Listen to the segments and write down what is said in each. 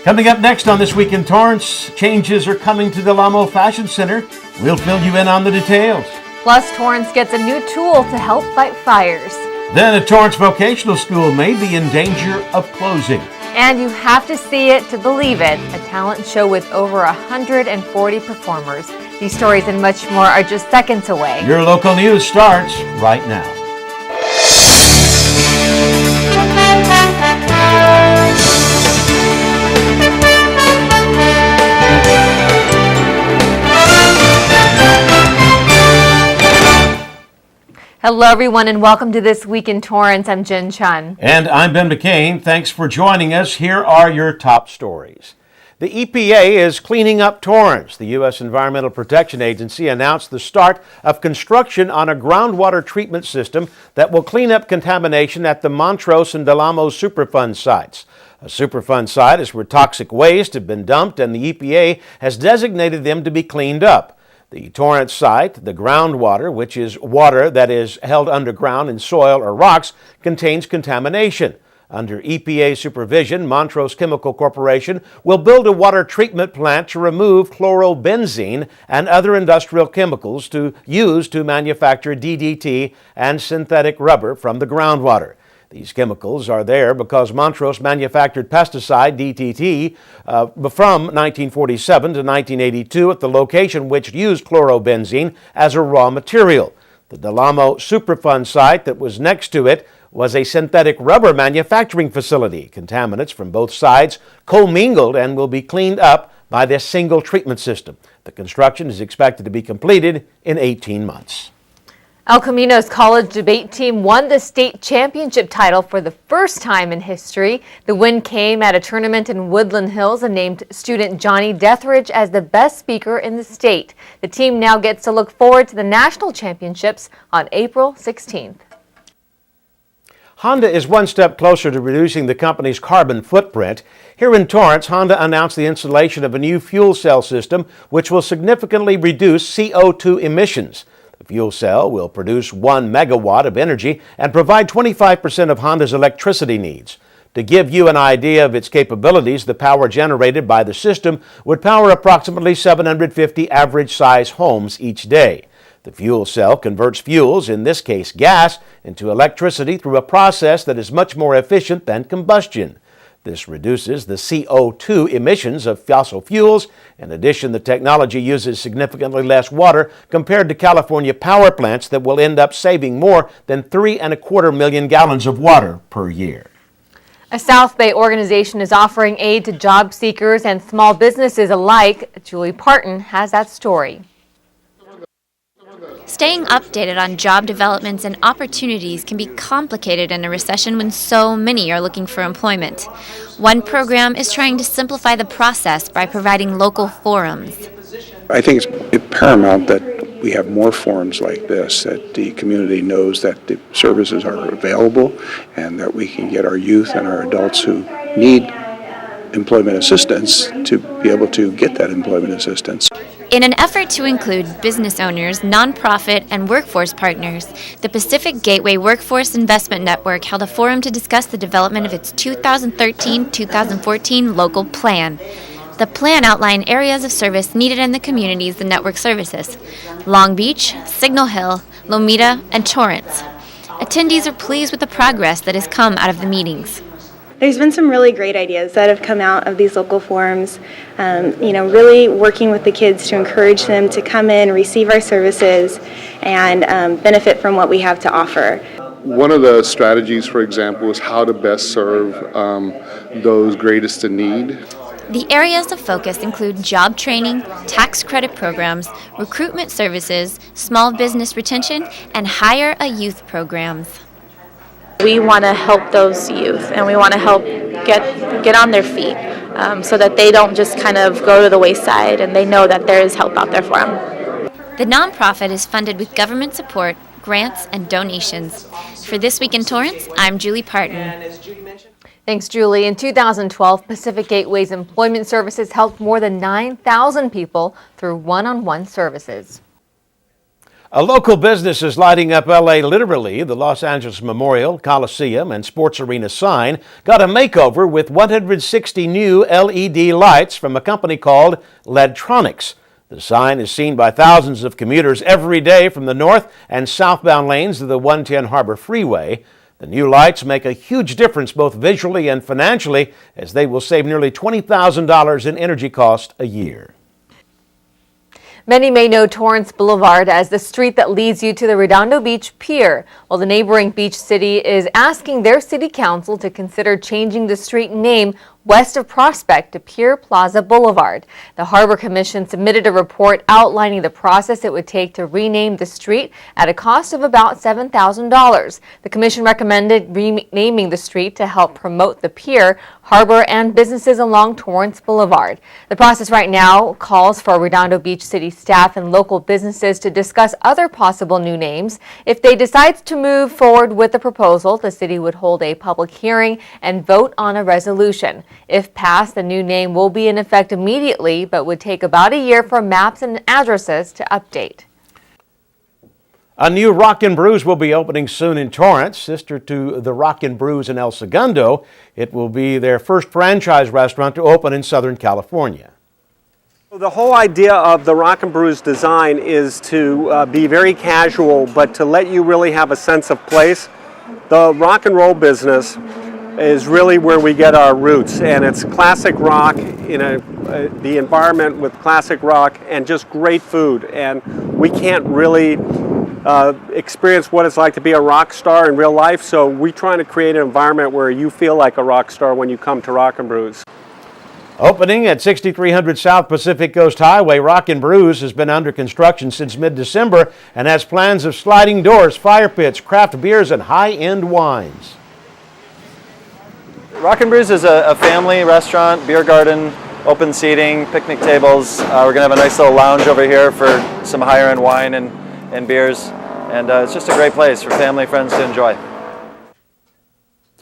Coming up next on This Week in Torrance, changes are coming to the Amo Fashion Center. We'll fill you in on the details. Plus, Torrance gets a new tool to help fight fires. Then a Torrance vocational school may be in danger of closing. And you have to see it to believe it, a talent show with over 140 performers. These stories and much more are just seconds away. Your local news starts right now. Hello, everyone, and welcome to This Week in Torrance. I'm Jin Chun. And I'm Ben McCain. Thanks for joining us. Here are your top stories. The EPA is cleaning up Torrance. The U.S. Environmental Protection Agency announced the start of construction on a groundwater treatment system that will clean up contamination at the Montrose and Del Amo Superfund sites. A Superfund site is where toxic waste have been dumped, and the EPA has designated them to be cleaned up. The Torrance site, the groundwater, which is water that is held underground in soil or rocks, contains contamination. Under EPA supervision, Montrose Chemical Corporation will build a water treatment plant to remove chlorobenzene and other industrial chemicals used to manufacture DDT and synthetic rubber from the groundwater. These chemicals are there because Montrose manufactured pesticide DDT from 1947 to 1982 at the location which used chlorobenzene as a raw material. The Del Amo Superfund site that was next to it was a synthetic rubber manufacturing facility. Contaminants from both sides commingled and will be cleaned up by this single treatment system. The construction is expected to be completed in 18 months. El Camino's college debate team won the state championship title for the first time in history. The win came at a tournament in Woodland Hills and named student Johnny Deathridge as the best speaker in the state. The team now gets to look forward to the national championships on April 16th. Honda is one step closer to reducing the company's carbon footprint. Here in Torrance, Honda announced the installation of a new fuel cell system which will significantly reduce CO2 emissions. The fuel cell will produce 1 megawatt of energy and provide 25% of Honda's electricity needs. To give you an idea of its capabilities, the power generated by the system would power approximately 750 average-size homes each day. The fuel cell converts fuels, in this case gas, into electricity through a process that is much more efficient than combustion. This reduces the CO2 emissions of fossil fuels. In addition, the technology uses significantly less water compared to California power plants that will end up saving more than 3.25 million gallons of water per year. A South Bay organization is offering aid to job seekers and small businesses alike. Julie Parton has that story. Staying updated on job developments and opportunities can be complicated in a recession when so many are looking for employment. One program is trying to simplify the process by providing local forums. I think it's paramount that we have more forums like this, that the community knows that the services are available and that we can get our youth and our adults who need employment assistance to be able to get that employment assistance. In an effort to include business owners, nonprofit, and workforce partners, the Pacific Gateway Workforce Investment Network held a forum to discuss the development of its 2013-2014 local plan. The plan outlined areas of service needed in the communities the network services: Long Beach, Signal Hill, Lomita, and Torrance. Attendees are pleased with the progress that has come out of the meetings. There's been some really great ideas that have come out of these local forums, really working with the kids to encourage them to come in, receive our services, and benefit from what we have to offer. One of the strategies, for example, is how to best serve those greatest in need. The areas of focus include job training, tax credit programs, recruitment services, small business retention, and Hire a Youth programs. We want to help those youth, and we want to help get on their feet so that they don't just kind of go to the wayside, and they know that there is help out there for them. The nonprofit is funded with government support, grants, and donations. For This Week in Torrance, I'm Julie Parton. Thanks, Julie. In 2012, Pacific Gateway's employment services helped more than 9,000 people through one-on-one services. A local business is lighting up L.A. literally. The Los Angeles Memorial, Coliseum, and Sports Arena sign got a makeover with 160 new LED lights from a company called Ledtronics. The sign is seen by thousands of commuters every day from the north and southbound lanes of the 110 Harbor Freeway. The new lights make a huge difference both visually and financially, as they will save nearly $20,000 in energy cost a year. Many may know Torrance Boulevard as the street that leads you to the Redondo Beach Pier. Well, the neighboring beach city is asking their city council to consider changing the street name west of Prospect to Pier Plaza Boulevard. The Harbor Commission submitted a report outlining the process it would take to rename the street at a cost of about $7,000. The commission recommended renaming the street to help promote the pier, harbor, and businesses along Torrance Boulevard. The process right now calls for Redondo Beach City staff and local businesses to discuss other possible new names. If they decide to move forward with the proposal, the city would hold a public hearing and vote on a resolution. If passed, the new name will be in effect immediately, but would take about a year for maps and addresses to update. A new Rock N Brews will be opening soon in Torrance, sister to the Rock N Brews in El Segundo. It will be their first franchise restaurant to open in Southern California. The whole idea of the Rock N Brews design is to be very casual, but to let you really have a sense of place. The rock and roll business is really where we get our roots, and it's classic rock in the environment with classic rock and just great food. And we can't really experience what it's like to be a rock star in real life, so we're trying to create an environment where you feel like a rock star when you come to Rock N Brews. Opening at 6300 South Pacific Coast Highway, Rock N Brews has been under construction since mid-December and has plans of sliding doors, fire pits, craft beers, and high-end wines. Rock N Brews is a family restaurant, beer garden, open seating, picnic tables. We're going to have a nice little lounge over here for some higher end wine and beers. And it's just a great place for family and friends to enjoy.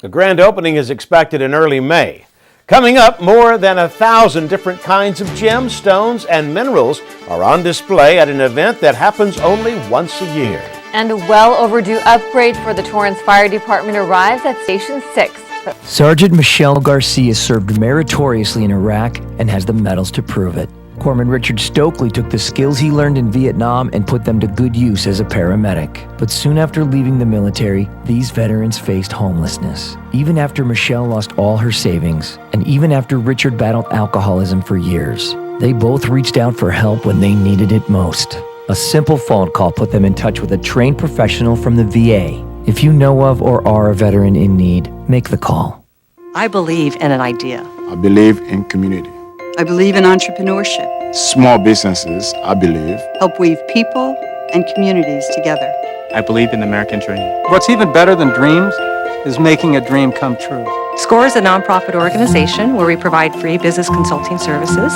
The grand opening is expected in early May. Coming up, more than 1,000 different kinds of gemstones and minerals are on display at an event that happens only once a year. And a well overdue upgrade for the Torrance Fire Department arrives at Station 6. Sergeant Michelle Garcia served meritoriously in Iraq and has the medals to prove it. Corpsman Richard Stokely took the skills he learned in Vietnam and put them to good use as a paramedic. But soon after leaving the military, these veterans faced homelessness. Even after Michelle lost all her savings, and even after Richard battled alcoholism for years, they both reached out for help when they needed it most. A simple phone call put them in touch with a trained professional from the VA. If you know of or are a veteran in need, make the call. I believe in an idea. I believe in community. I believe in entrepreneurship. Small businesses, I believe, help weave people and communities together. I believe in the American dream. What's even better than dreams is making a dream come true. SCORE is a nonprofit organization where we provide free business consulting services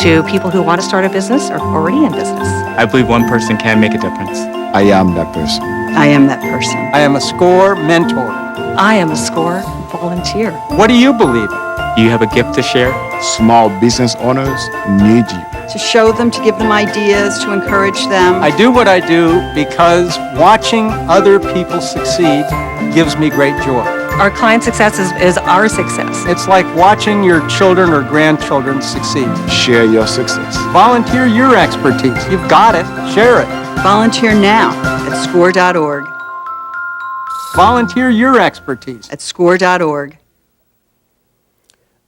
to people who want to start a business or already in business. I believe one person can make a difference. I am that person. I am that person. I am a SCORE mentor. I am a SCORE volunteer. What do you believe in? Do you have a gift to share? Small business owners need you. To show them, to give them ideas, to encourage them. I do what I do because watching other people succeed gives me great joy. Our client success is our success. It's like watching your children or grandchildren succeed. Share your success. Volunteer your expertise. You've got it. Share it. Volunteer now at SCORE.org. Volunteer your expertise at SCORE.org.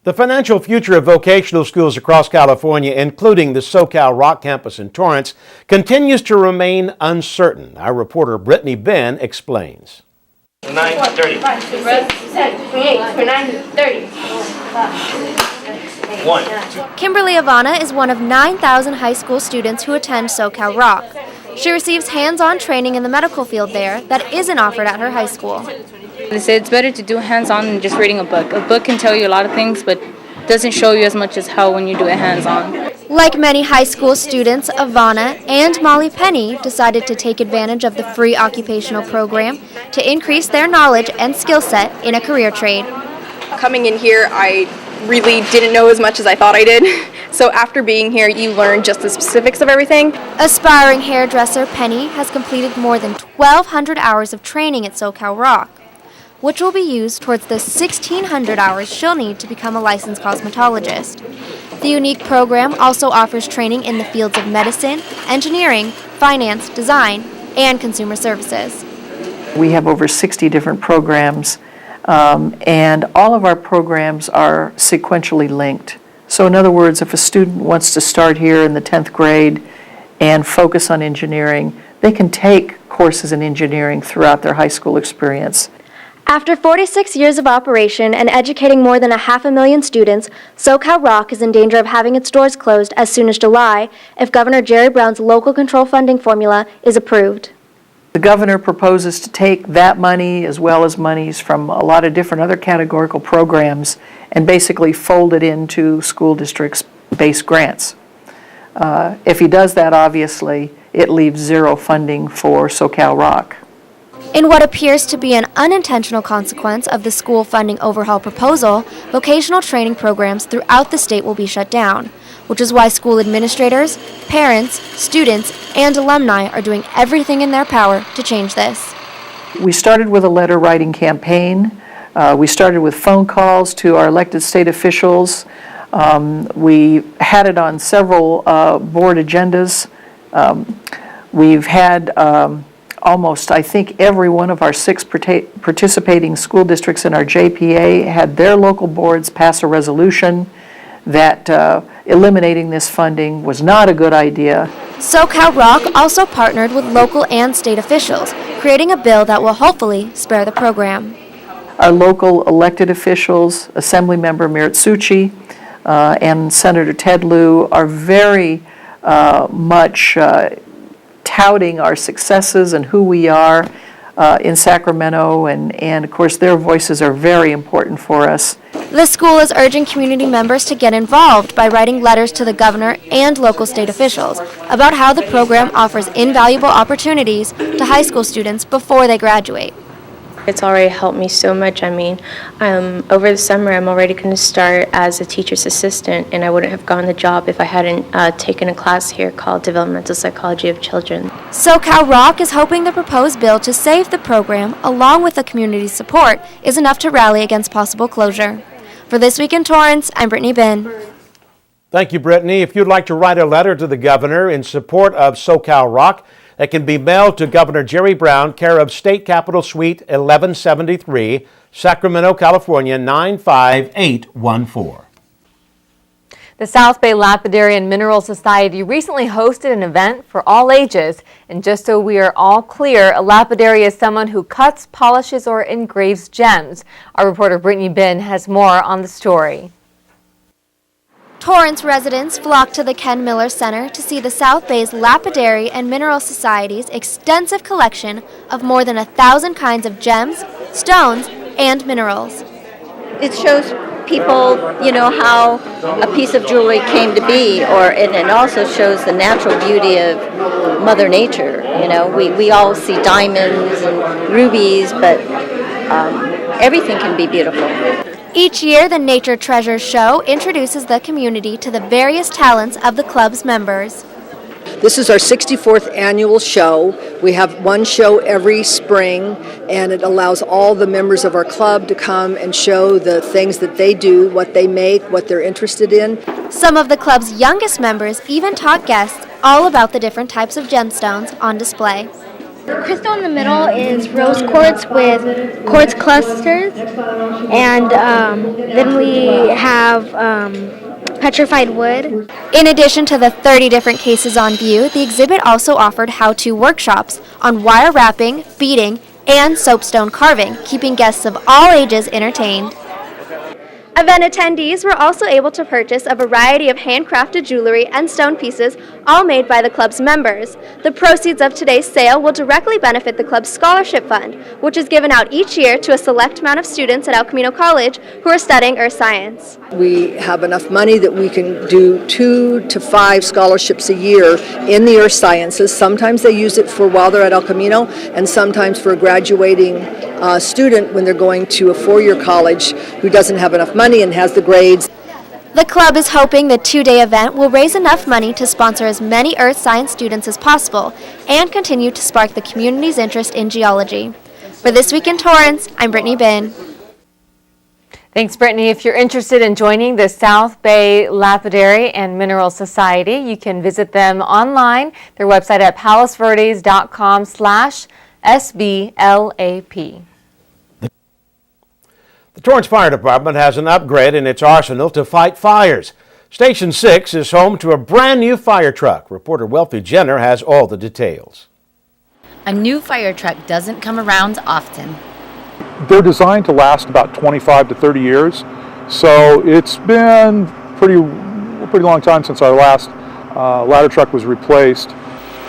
The financial future of vocational schools across California, including the SoCal Rock campus in Torrance, continues to remain uncertain. Our reporter Brittany Ben explains. 9:30. 1. Kimberly Ivana is one of 9,000 high school students who attend SoCal Rock. She receives hands-on training in the medical field there that isn't offered at her high school. They say it's better to do hands-on than just reading a book. A book can tell you a lot of things, but doesn't show you as much as how when you do it hands-on. Like many high school students, Ivana and Molly Penny decided to take advantage of the free occupational program to increase their knowledge and skill set in a career trade. Coming in here, I really didn't know as much as I thought I did. So after being here, you learn just the specifics of everything. Aspiring hairdresser Penny has completed more than 1,200 hours of training at SoCal Rock, which will be used towards the 1,600 hours she'll need to become a licensed cosmetologist. The unique program also offers training in the fields of medicine, engineering, finance, design, and consumer services. We have over 60 different programs, and all of our programs are sequentially linked. So in other words, if a student wants to start here in the 10th grade and focus on engineering, they can take courses in engineering throughout their high school experience. After 46 years of operation and educating more than 500,000 students, SoCal Rock is in danger of having its doors closed as soon as July if Governor Jerry Brown's local control funding formula is approved. The governor proposes to take that money as well as monies from a lot of different other categorical programs and basically fold it into school districts' base grants. If he does that, obviously, it leaves zero funding for SoCal Rock. In what appears to be an unintentional consequence of the school funding overhaul proposal, vocational training programs throughout the state will be shut down, which is why school administrators, parents, students, and alumni are doing everything in their power to change this. We started with a letter writing campaign. We started with phone calls to our elected state officials. We had it on several board agendas. We've had almost, I think, every one of our 6 participating school districts in our JPA had their local boards pass a resolution that eliminating this funding was not a good idea. SoCal Rock also partnered with local and state officials, creating a bill that will hopefully spare the program. Our local elected officials, Assemblymember Miritsuchi and Senator Ted Lieu, are very much touting our successes and who we are in Sacramento, and of course their voices are very important for us. The school is urging community members to get involved by writing letters to the governor and local state officials about how the program offers invaluable opportunities to high school students before they graduate. It's already helped me so much. I mean, over the summer I'm already going to start as a teacher's assistant, and I wouldn't have gotten the job if I hadn't taken a class here called Developmental Psychology of Children. SoCal Rock is hoping the proposed bill to save the program, along with the community's support, is enough to rally against possible closure. For This Week in Torrance, I'm Brittany Ben. Thank you, Brittany. If you'd like to write a letter to the governor in support of SoCal Rock, that can be mailed to Governor Jerry Brown, care of State Capitol Suite 1173, Sacramento, California 95814. The South Bay Lapidary and Mineral Society recently hosted an event for all ages. And just so we are all clear, a lapidary is someone who cuts, polishes, or engraves gems. Our reporter Brittany Ben has more on the story. Torrance residents flocked to the Ken Miller Center to see the South Bay's Lapidary and Mineral Society's extensive collection of more than 1,000 kinds of gems, stones, and minerals. It shows people, how a piece of jewelry came to be, and it also shows the natural beauty of Mother Nature. We all see diamonds and rubies, but everything can be beautiful. Each year, the Nature Treasures Show introduces the community to the various talents of the club's members. This is our 64th annual show. We have one show every spring, and it allows all the members of our club to come and show the things that they do, what they make, what they're interested in. Some of the club's youngest members even taught guests all about the different types of gemstones on display. The crystal in the middle is rose quartz with quartz clusters, and then we have petrified wood. In addition to the 30 different cases on view, the exhibit also offered how-to workshops on wire wrapping, beading, and soapstone carving, keeping guests of all ages entertained. Event attendees were also able to purchase a variety of handcrafted jewelry and stone pieces, all made by the club's members. The proceeds of today's sale will directly benefit the club's scholarship fund, which is given out each year to a select amount of students at El Camino College who are studying earth science. We have enough money that we can do 2 to 5 scholarships a year in the earth sciences. Sometimes they use it for while they're at El Camino, and sometimes for a graduating student when they're going to a 4-year college who doesn't have enough money and has the grades. The club is hoping the two-day event will raise enough money to sponsor as many earth science students as possible and continue to spark the community's interest in geology. For This Week in Torrance, I'm Brittany Bin. Thanks, Brittany. If you're interested in joining the South Bay Lapidary and Mineral Society, you can visit them online, their website at palaceverdes.com/SBLAP. The Torrance Fire Department has an upgrade in its arsenal to fight fires. Station 6 is home to a brand new fire truck. Reporter Wealthy Jenner has all the details. A new fire truck doesn't come around often. They're designed to last about 25 to 30 years, so it's been a pretty long time since our last ladder truck was replaced.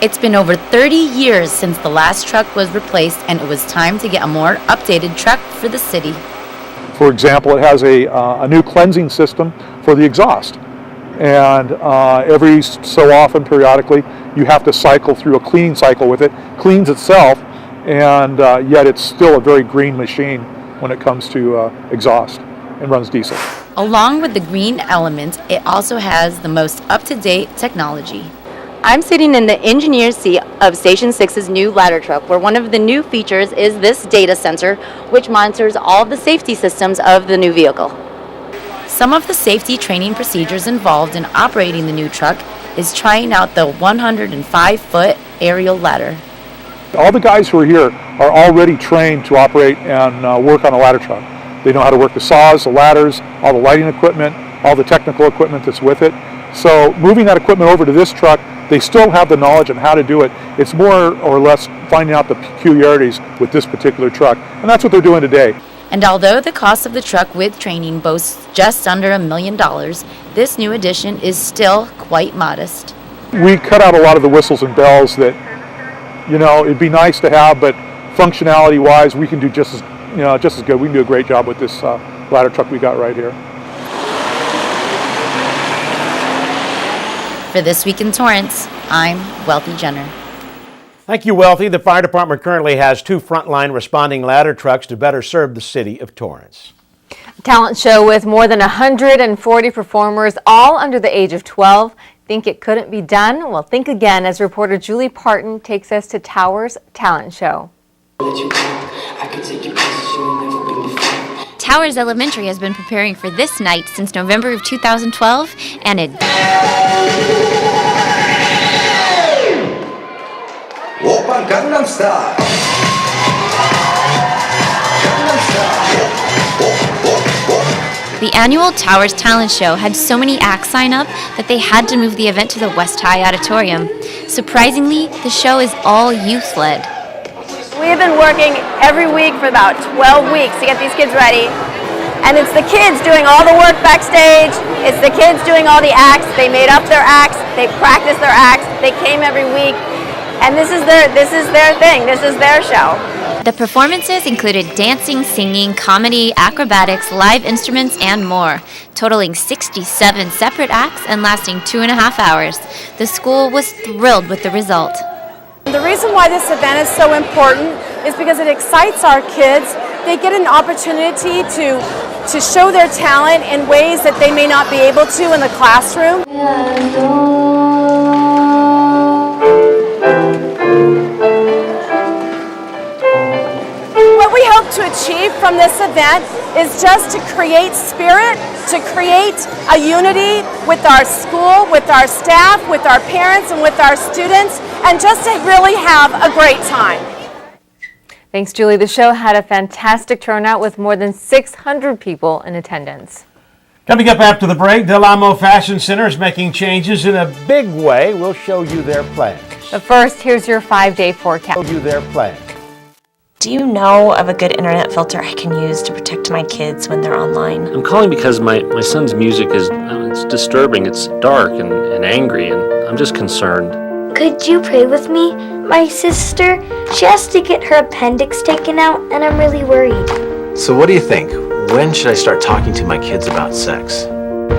It's been over 30 years since the last truck was replaced, and it was time to get a more updated truck for the city. For example, it has a new cleansing system for the exhaust, and every so often, periodically, you have to cycle through a cleaning cycle with it. Cleans itself, and yet it's still a very green machine when it comes to exhaust, and runs diesel. Along with the green element, it also has the most up-to-date technology. I'm sitting in the engineer's seat of Station 6's new ladder truck, where one of the new features is this data center, which monitors all of the safety systems of the new vehicle. Some of the safety training procedures involved in operating the new truck is trying out the 105-foot aerial ladder. All the guys who are here are already trained to operate and work on a ladder truck. They know how to work the saws, the ladders, all the lighting equipment, all the technical equipment that's with it. So moving that equipment over to this truck, they still have the knowledge on how to do it. It's more or less finding out the peculiarities with this particular truck, and that's what they're doing today. And although the cost of the truck with training boasts just under $1 million, this new addition is still quite modest. We cut out a lot of the whistles and bells that, it'd be nice to have, but functionality-wise, we can do just as good. We can do a great job with this ladder truck we got right here. For This Week in Torrance, I'm Wealthy Jenner. Thank you, Wealthy. The fire department currently has 2 frontline responding ladder trucks to better serve the city of Torrance. A talent show with more than 140 performers, all under the age of 12. Think it couldn't be done? Well, think again as reporter Julie Parton takes us to Towers Talent Show. Towers Elementary has been preparing for this night since November of 2012, and it... Oppa Gangnam Style. The annual Towers Talent Show had so many acts sign up that they had to move the event to the West High Auditorium. Surprisingly, the show is all youth-led. We have been working every week for about 12 weeks to get these kids ready. And it's the kids doing all the work backstage. It's the kids doing all the acts. They made up their acts. They practiced their acts. They came every week. And this is their thing. This is their show. The performances included dancing, singing, comedy, acrobatics, live instruments, and more, totaling 67 separate acts and lasting 2.5 hours. The school was thrilled with the result. The reason why this event is so important is because it excites our kids. They get an opportunity to show their talent in ways that they may not be able to in the classroom. What we hope to achieve from this event is just to create spirit, to create a unity with our school, with our staff, with our parents, and with our students, and just to really have a great time. Thanks, Julie. The show had a fantastic turnout with more than 600 people in attendance. Coming up after the break, the Amo Fashion Center is making changes in a big way. We'll show you their plans. But first, here's your 5-day forecast. Show you their plans. Do you know of a good internet filter I can use to protect my kids when they're online? I'm calling because my son's music is it's disturbing. It's dark and angry, and I'm just concerned. Could you pray with me? My sister, she has to get her appendix taken out, and I'm really worried. So what do you think? When should I start talking to my kids about sex?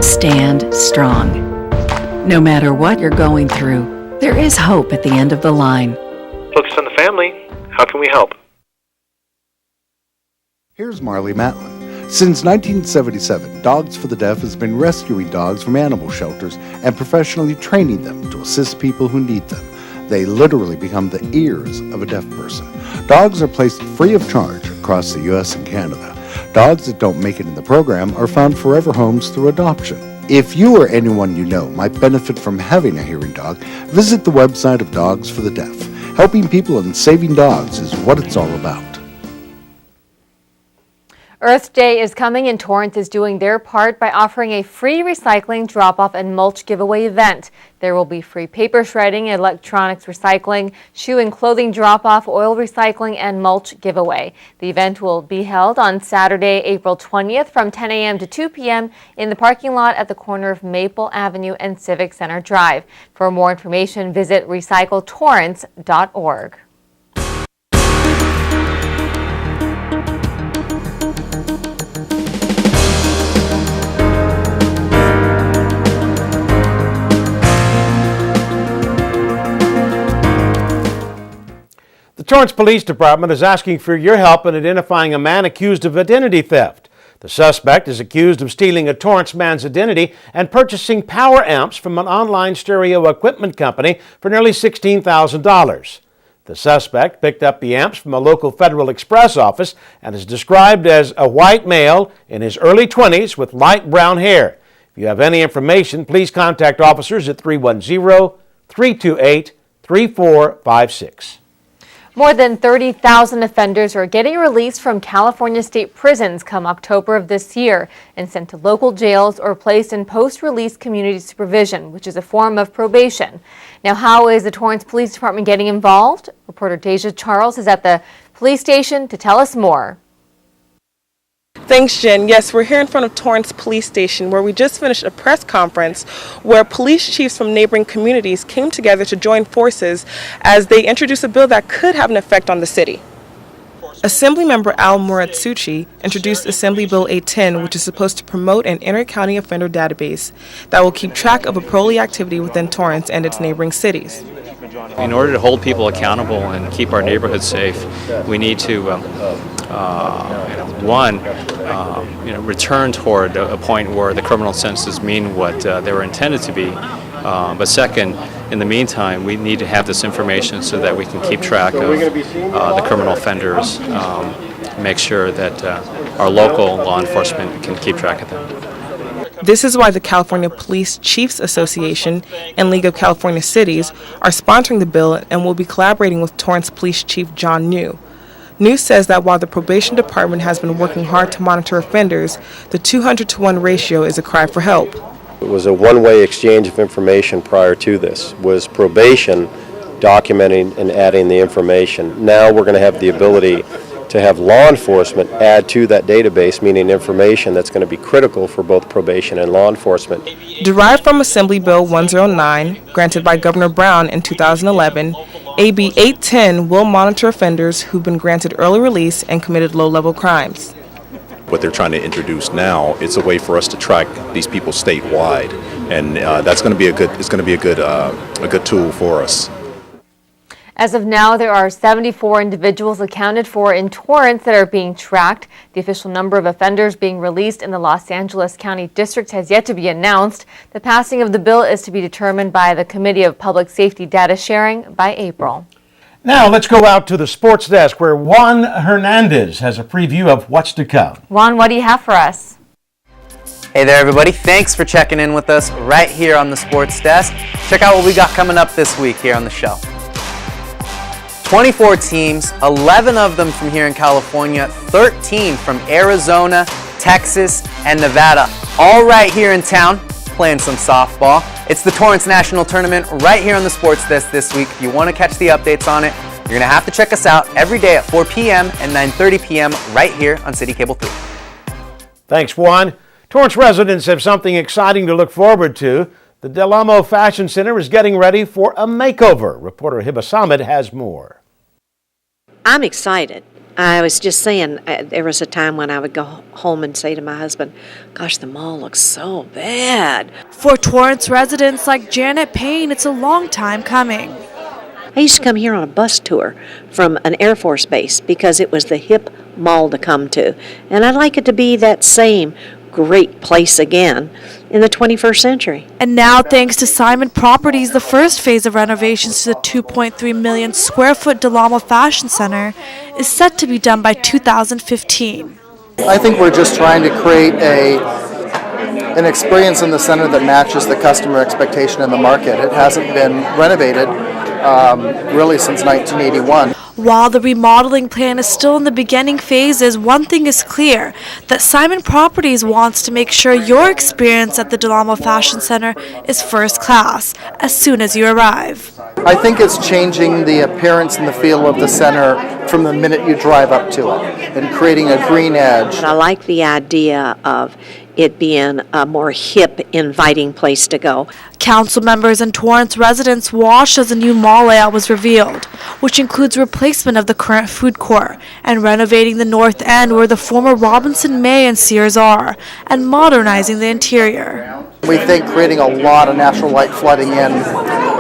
Stand strong. No matter what you're going through, there is hope at the end of the line. Focus on the family. How can we help? Here's Marley Matlin. Since 1977, Dogs for the Deaf has been rescuing dogs from animal shelters and professionally training them to assist people who need them. They literally become the ears of a deaf person. Dogs are placed free of charge across the U.S. and Canada. Dogs that don't make it in the program are found forever homes through adoption. If you or anyone you know might benefit from having a hearing dog, visit the website of Dogs for the Deaf. Helping people and saving dogs is what it's all about. Earth Day is coming, and Torrance is doing their part by offering a free recycling drop-off and mulch giveaway event. There will be free paper shredding, electronics recycling, shoe and clothing drop-off, oil recycling, and mulch giveaway. The event will be held on Saturday, April 20th from 10 a.m. to 2 p.m. in the parking lot at the corner of Maple Avenue and Civic Center Drive. For more information, visit recycletorrents.org. The Torrance Police Department is asking for your help in identifying a man accused of identity theft. The suspect is accused of stealing a Torrance man's identity and purchasing power amps from an online stereo equipment company for nearly $16,000. The suspect picked up the amps from a local Federal Express office and is described as a white male in his early 20s with light brown hair. If you have any information, please contact officers at 310-328-3456. More than 30,000 offenders are getting released from California state prisons come October of this year and sent to local jails or placed in post-release community supervision, which is a form of probation. Now, how is the Torrance Police Department getting involved? Reporter Deja Charles is at the police station to tell us more. Thanks, Jen. Yes, we're here in front of Torrance Police Station, where we just finished a press conference where police chiefs from neighboring communities came together to join forces as they introduced a bill that could have an effect on the city. Assemblymember Al Muratsuchi introduced Assembly Bill 810, which is supposed to promote an inter-county offender database that will keep track of parolee activity within Torrance and its neighboring cities. In order to hold people accountable and keep our neighborhoods safe, we need to, return toward a point where the criminal sentences mean what they were intended to be. But second, in the meantime, we need to have this information so that we can keep track of the criminal offenders, make sure that our local law enforcement can keep track of them. This is why the California Police Chiefs Association and League of California Cities are sponsoring the bill and will be collaborating with Torrance Police Chief John New. New says that while the probation department has been working hard to monitor offenders, the 200-to-1 ratio is a cry for help. It was a one-way exchange of information prior to this, was probation documenting and adding the information. Now we're going to have the ability to have law enforcement add to that database, meaning information that's going to be critical for both probation and law enforcement. Derived from Assembly Bill 109, granted by Governor Brown in 2011, AB 810 will monitor offenders who've been granted early release and committed low-level crimes. What they're trying to introduce now, it's a way for us to track these people statewide, and that's going to be a good tool for us. As of now, there are 74 individuals accounted for in Torrance that are being tracked. The official number of offenders being released in the Los Angeles County District has yet to be announced. The passing of the bill is to be determined by the Committee of Public Safety Data Sharing by April. Now let's go out to the sports desk where Juan Hernandez has a preview of what's to come. Juan, what do you have for us? Hey there, everybody. Thanks for checking in with us right here on the sports desk. Check out what we got coming up this week here on the show. 24 teams, 11 of them from here in California, 13 from Arizona, Texas, and Nevada, all right here in town playing some softball. It's the Torrance National Tournament right here on the Sports Desk this week. If you want to catch the updates on it, you're going to have to check us out every day at 4 p.m. and 9:30 p.m. right here on CitiCABLE 3. Thanks, Juan. Torrance residents have something exciting to look forward to. The Amo Fashion Center is getting ready for a makeover. Reporter Hiba Samad has more. I'm excited. I was just saying, there was a time when I would go home and say to my husband, gosh, the mall looks so bad. For Torrance residents like Janet Payne, it's a long time coming. I used to come here on a bus tour from an Air Force base because it was the hip mall to come to. And I'd like it to be that same great place again in the 21st century. And now, thanks to Simon Properties, the first phase of renovations to the 2.3 million square foot Del Amo Fashion Center is set to be done by 2015. I think we're just trying to create an experience in the center that matches the customer expectation in the market. It hasn't been renovated really since 1981. While the remodeling plan is still in the beginning phases, one thing is clear, that Simon Properties wants to make sure your experience at the Del Amo Fashion Center is first class as soon as you arrive. I think it's changing the appearance and the feel of the center from the minute you drive up to it and creating a green edge. I like the idea of it being a more hip, inviting place to go. Council members and Torrance residents watched as a new mall layout was revealed, which includes replacement of the current food court and renovating the north end where the former Robinson May and Sears are, and modernizing the interior. We think creating a lot of natural light flooding in,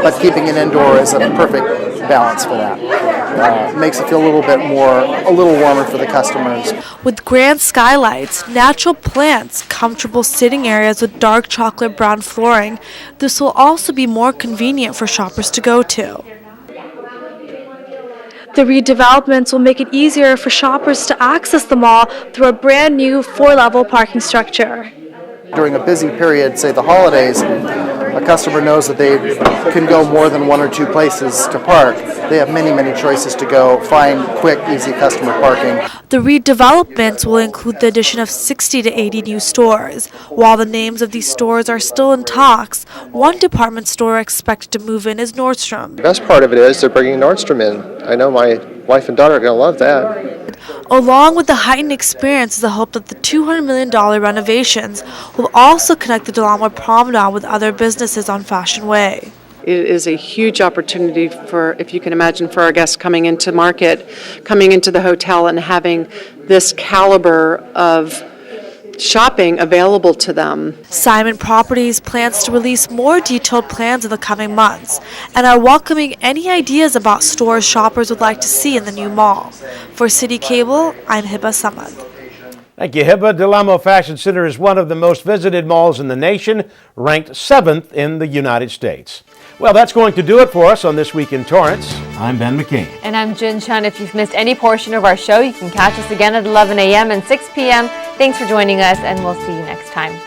but keeping it indoor is a perfect balance for that. Makes it feel a little warmer for the customers. With grand skylights, natural plants, comfortable sitting areas with dark chocolate brown flooring, this will also be more convenient for shoppers to go to. The redevelopments will make it easier for shoppers to access the mall through a brand new 4-level parking structure. During a busy period, say the holidays, a customer knows that they can go more than one or two places to park. They have many, many choices to go find quick, easy customer parking. The redevelopments will include the addition of 60 to 80 new stores. While the names of these stores are still in talks, one department store expected to move in is Nordstrom. The best part of it is they're bringing Nordstrom in. I know my wife and daughter are going to love that. Along with the heightened experience is the hope that the $200 million renovations will also connect the Del Amo Promenade with other businesses on Fashion Way. It is a huge opportunity for, if you can imagine, for our guests coming into market, coming into the hotel and having this caliber of shopping available to them. Simon Properties plans to release more detailed plans in the coming months and are welcoming any ideas about stores shoppers would like to see in the new mall. For CitiCABLE, I'm Hiba Samad. Thank you, Hiba. Del Amo Fashion Center is one of the most visited malls in the nation, ranked 7th in the United States. Well, that's going to do it for us on This Week in Torrance. I'm Ben McCain. And I'm Jin Chun. If you've missed any portion of our show, you can catch us again at 11 a.m. and 6 p.m. Thanks for joining us, and we'll see you next time.